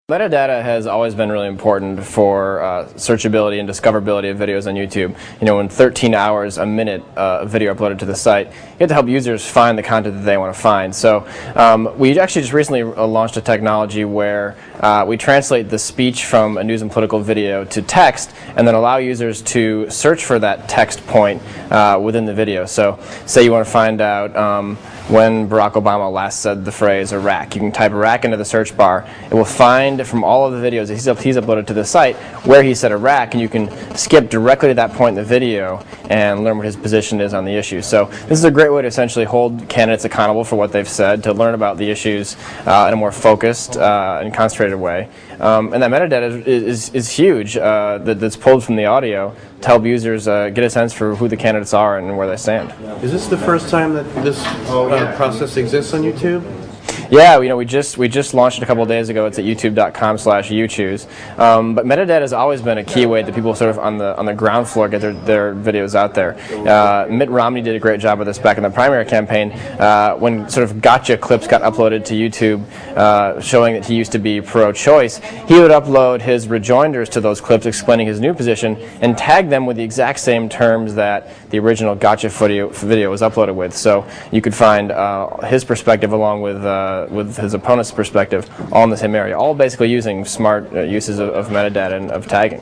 Metadata has always been really important for searchability and discoverability of videos on YouTube. You know, in 13 hours a minute video uploaded to the site, you have to help users find the content that they want to find. So we actually just recently launched a technology where we translate the speech from a news and political video to text and then allow users to search for that text point within the video. So say you want to find out when Barack Obama last said the phrase Iraq. You can type Iraq into the search bar. It will find from all of the videos that he's uploaded to the site where he said Iraq, and you can skip directly to that point in the video and learn what his position is on the issue. So this is a great way to essentially hold candidates accountable for what they've said, to learn about the issues in a more focused and concentrated way. And that metadata is huge that's pulled from the audio to help users get a sense for who the candidates are and where they stand. Is this the first time that this process exists on YouTube? Yeah, you know, we just launched it a couple of days ago. It's at youtube.com/youchoose. But metadata has always been a key way that people sort of on the ground floor get their videos out there. Mitt Romney did a great job of this back in the primary campaign when sort of gotcha clips got uploaded to YouTube showing that he used to be pro-choice. He would upload his rejoinders to those clips explaining his new position and tag them with the exact same terms that the original gotcha video was uploaded with. So you could find his perspective along with his opponent's perspective all in the same area, all basically using smart uses of metadata and of tagging.